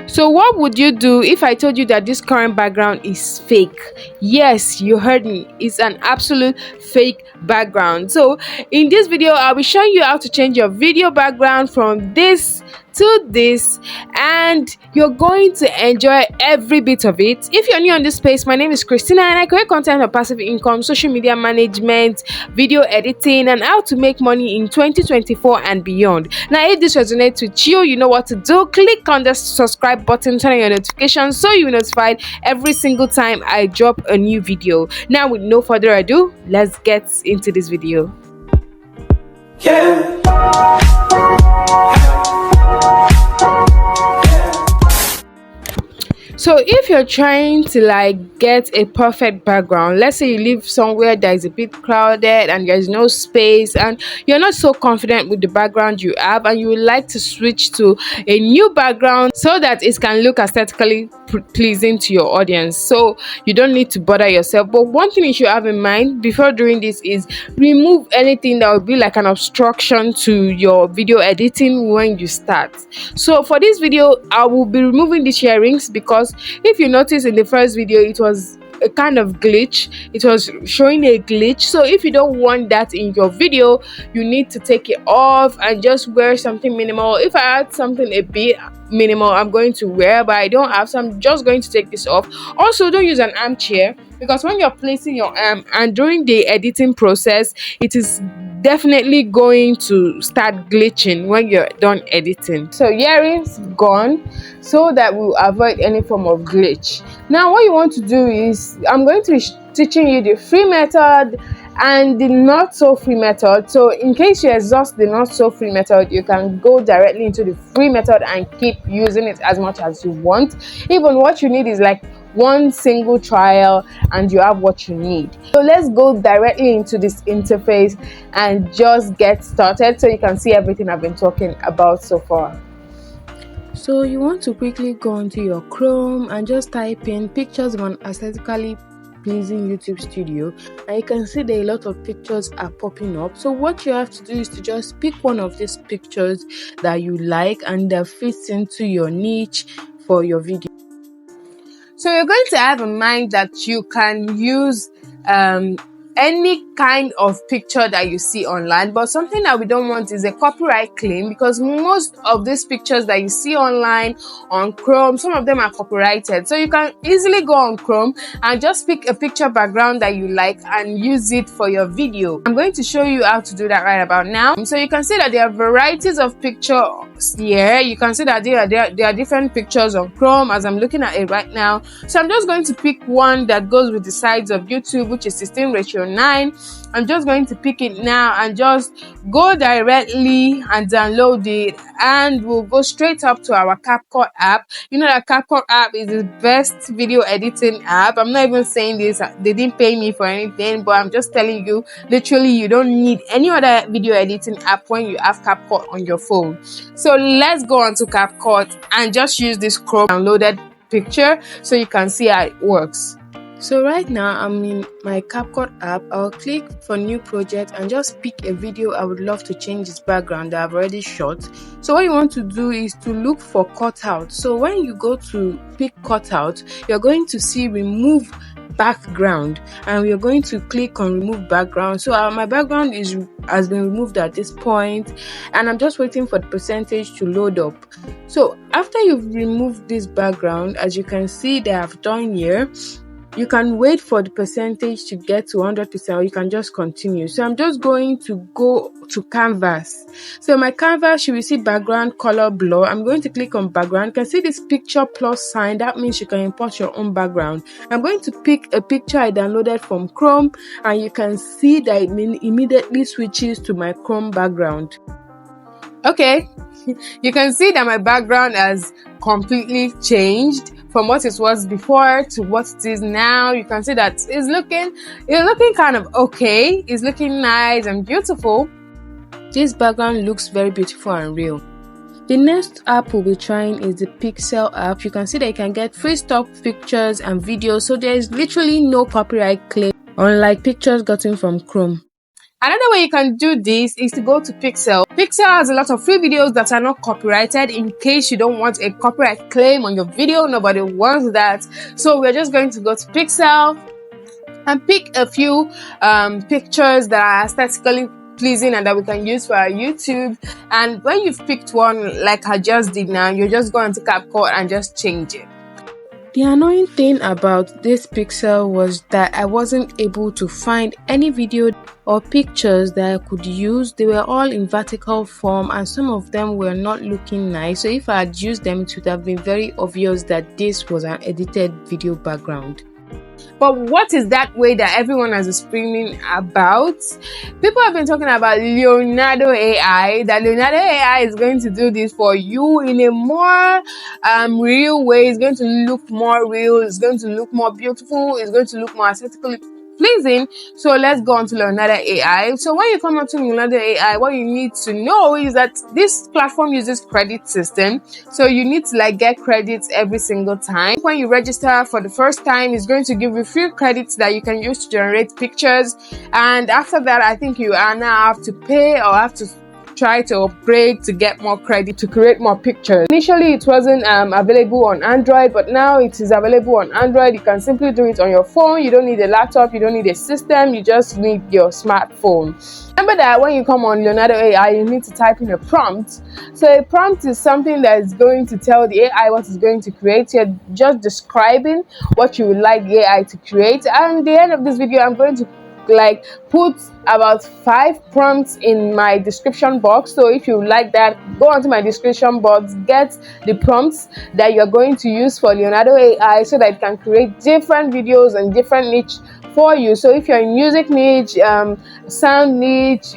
So what would you do if I told you that this current background is fake? Yes, you heard me. It's an absolute fake background. So in this video, I'll be showing you how to change your video background from this to this, and you're going to enjoy every bit of it. If you're new on this space, my name is Christina and I create content on passive income, social media management, video editing, and how to make money in 2024 and beyond. Now if this resonates with you, you know what to do. Click on the subscribe button, turn on your notifications so you're notified every single time I drop a new video. Now with no further ado, let's get into this video. So if you're trying to get a perfect background, let's say you live somewhere that is a bit crowded and there's no space and you're not so confident with the background you have, and you would like to switch to a new background so that it can look aesthetically pleasing to your audience, so you don't need to bother yourself. But one thing you should have in mind before doing this is remove anything that would be like an obstruction to your video editing when you start. So for this video, I will be removing these earrings because if you notice in the first video, it was a kind of glitch. It was showing a glitch. So if you don't want that in your video, you need to take it off and just wear something minimal. If I had something a bit minimal, I'm going to wear, but I don't have, so I'm just going to take this off. Also, don't use an armchair because when you're placing your arm and during the editing process, it is definitely going to start glitching when you're done editing. So earrings gone so that we'll avoid any form of glitch. Now what you want to do is I'm going to be teaching you the free method and the not so free method. So in case you exhaust the not so free method, you can go directly into the free method and keep using it as much as you want. Even what you need is like one single trial and you have what you need. So let's go directly into this interface and just get started so you can see everything I've been talking about so far. So you want to quickly go into your Chrome and just type in pictures of an aesthetically pleasing YouTube studio, and you can see that a lot of pictures are popping up. So what you have to do is to just pick one of these pictures that you like and that fits into your niche for your video. So you're going to have in mind that you can use any kind of picture that you see online, but something that we don't want is a copyright claim, because most of these pictures that you see online on Chrome, some of them are copyrighted. So you can easily go on Chrome and just pick a picture background that you like and use it for your video. I'm going to show you how to do that right about now. So you can see that there are varieties of pictures here. You can see that there are different pictures on Chrome as I'm looking at it right now. So I'm just going to pick one that goes with the size of YouTube, which is 16:9. I'm just going to pick it now and just go directly and download it, and we'll go straight up to our CapCut app. You know that CapCut app is the best video editing app. I'm not even saying this, they didn't pay me for anything, but I'm just telling you, literally you don't need any other video editing app when you have CapCut on your phone. So let's go on to CapCut and just use this Chrome downloaded picture so you can see how it works. So right now I'm in my CapCut app. I'll click for new project and just pick a video I would love to change its background that I've already shot. So what you want to do is to look for cutout. So when you go to pick cutout, you're going to see remove background, and we're going to click on remove background. So my background has been removed at this point, and I'm just waiting for the percentage to load up. So after you've removed this background, as you can see that I've done here, you can wait for the percentage to get to 100%, or you can just continue. So I'm just going to go to canvas. So my canvas, you will see background color blur. I'm going to click on background. You can see this picture plus sign. That means you can import your own background. I'm going to pick a picture I downloaded from Chrome, and you can see that it immediately switches to my Chrome background. Okay, you can see that my background has completely changed from what it was before to what it is now. You can see that it's looking kind of okay. It's looking nice and beautiful. This background looks very beautiful and real. The next app we'll be trying is the Pixel app. You can see that you can get free stock pictures and videos, so there is literally no copyright claim, unlike pictures gotten from Chrome. Another way you can do this is to go to Pixel. Pixel has a lot of free videos that are not copyrighted in case you don't want a copyright claim on your video. Nobody wants that. So we're just going to go to Pixel and pick a few pictures that are aesthetically pleasing and that we can use for our YouTube. And when you've picked one like I just did now, you're just going to CapCut and just change it. The annoying thing about this pixel was that I wasn't able to find any video or pictures that I could use. They were all in vertical form and some of them were not looking nice. So if I had used them, it would have been very obvious that this was an edited video background. But what is that way that everyone is screaming about? People have been talking about Leonardo AI, that Leonardo AI is going to do this for you in a more real way. It's going to look more real. It's going to look more beautiful. It's going to look more aesthetically pleasing. So let's go on to Leonardo AI. So when you come up to Leonardo AI, what you need to know is that this platform uses credit system. So you need to get credits every single time. When you register for the first time, it's going to give you free credits that you can use to generate pictures. And after that, I think you now have to pay or have to try to upgrade to get more credit to create more pictures. Initially it wasn't available on Android, but now it is available on Android. You can simply do it on your phone. You don't need a laptop, you don't need a system, you just need your smartphone. Remember that when you come on Leonardo AI, you need to type in a prompt. So a prompt is something that is going to tell the AI what it's going to create. You're just describing what you would like the AI to create. And at the end of this video, I'm going to put about 5 prompts in my description box. So if you like that, go onto my description box, get the prompts that you're going to use for Leonardo AI so that it can create different videos and different niche for you. So if you're in music niche, sound niche,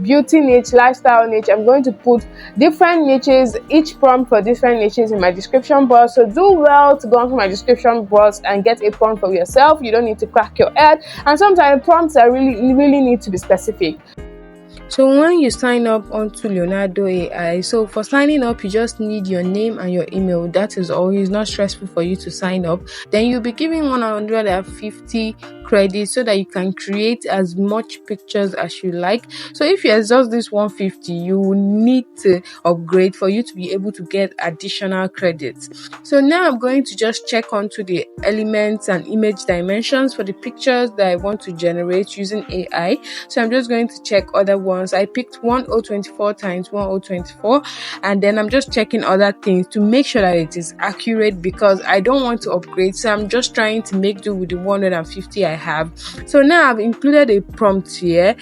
beauty niche, lifestyle niche, I'm going to put different niches, each prompt for different niches in my description box. So do well to go onto my description box and get a prompt for yourself. You don't need to crack your head, and sometimes prompts are really need to be specific. So when you sign up onto Leonardo AI, so for signing up, you just need your name and your email. That is all. It's not stressful for you to sign up. Then you'll be given 150 credits so that you can create as much pictures as you like. So if you exhaust this 150, you will need to upgrade for you to be able to get additional credits. So now I'm going to just check onto the elements and image dimensions for the pictures that I want to generate using AI. So I'm just going to check other ones. I picked 1024 times 1024, and then I'm just checking other things to make sure that it is accurate because I don't want to upgrade. So I'm just trying to make do with the 150 I have. So now I've included a prompt here.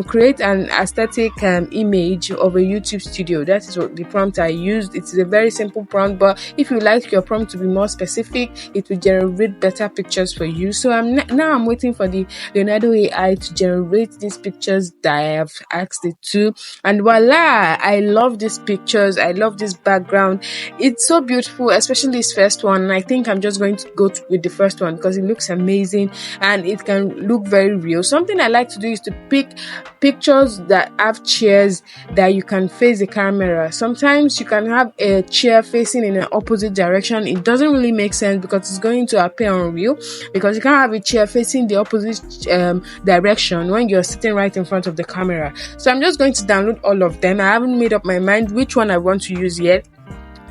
Create an aesthetic image of a YouTube studio. That is what the prompt I used. It is a very simple prompt, but if you like your prompt to be more specific, it will generate better pictures for you. So I'm waiting for the Leonardo AI to generate these pictures that I have asked it to, and voila, I love these pictures. I love this background. It's so beautiful, especially this first one. And I think I'm just going to go with the first one because it looks amazing and it can look very real. Something I like to do is to pick pictures that have chairs that you can face the camera. Sometimes you can have a chair facing in an opposite direction. It doesn't really make sense because it's going to appear unreal, because you can't have a chair facing the opposite direction when you're sitting right in front of the camera. So I'm just going to download all of them. I haven't made up my mind which one I want to use yet,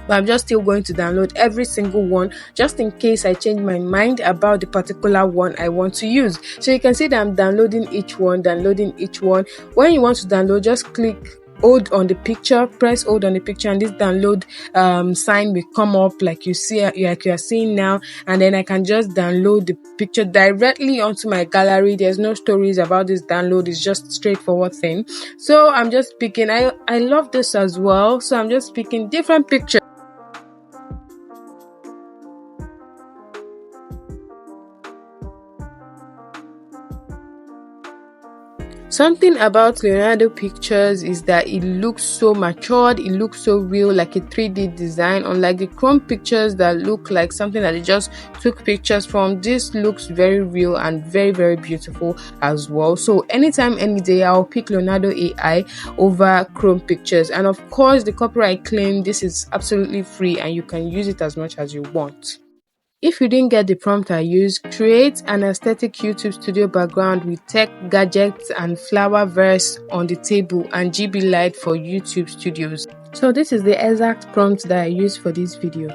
but I'm just still going to download every single one just in case I change my mind about the particular one I want to use. So you can see that I'm downloading each one. When you want to download, just hold on the picture, press hold on the picture, and this download sign will come up like you are seeing now, and then I can just download the picture directly onto my gallery. There's no stories about this download, it's just straightforward thing. So I'm just picking, I love this as well, so I'm just picking different pictures. Something about Leonardo pictures is that it looks so matured, it looks so real, like a 3D design, unlike the Chrome pictures that look like something that they just took pictures from. This looks very real and very beautiful as well. So anytime, any day, I'll pick Leonardo AI over Chrome pictures. And of course, the copyright claim, this is absolutely free and you can use it as much as you want. If you didn't get the prompt I used, create an aesthetic YouTube studio background with tech gadgets and flower verse on the table and GB light for YouTube studios. So this is the exact prompt that I used for this video.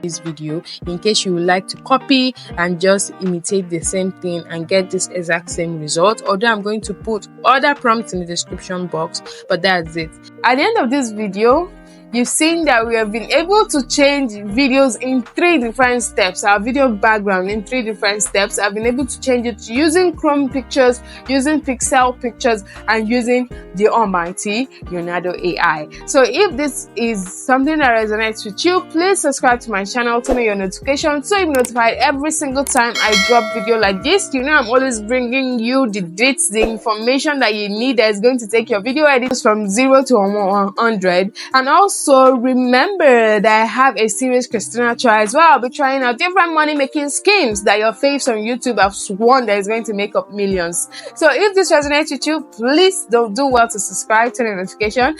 In case you would like to copy and just imitate the same thing and get this exact same result, although I'm going to put other prompts in the description box, but that's it. At the end of this video, you've seen that we have been able to change videos in 3 different steps. Our video background in 3 different steps. I've been able to change it using Chrome Pictures, using Pixel Pictures, and using the almighty Leonardo AI. So if this is something that resonates with you, please subscribe to my channel, turn on your notifications so you're notified every single time I drop video like this. You know I'm always bringing you the dates, the information that you need that is going to take your video edits from 0 to 100. And also remember that I have a serious Christina trials where I'll be trying out different money making schemes that your faves on YouTube have sworn that is going to make up millions. So if this resonates with you, please don't do well to subscribe, turn on notification,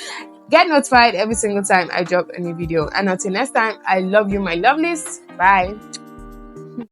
get notified every single time I drop a new video. And until next time, I love you, my lovelies. Bye.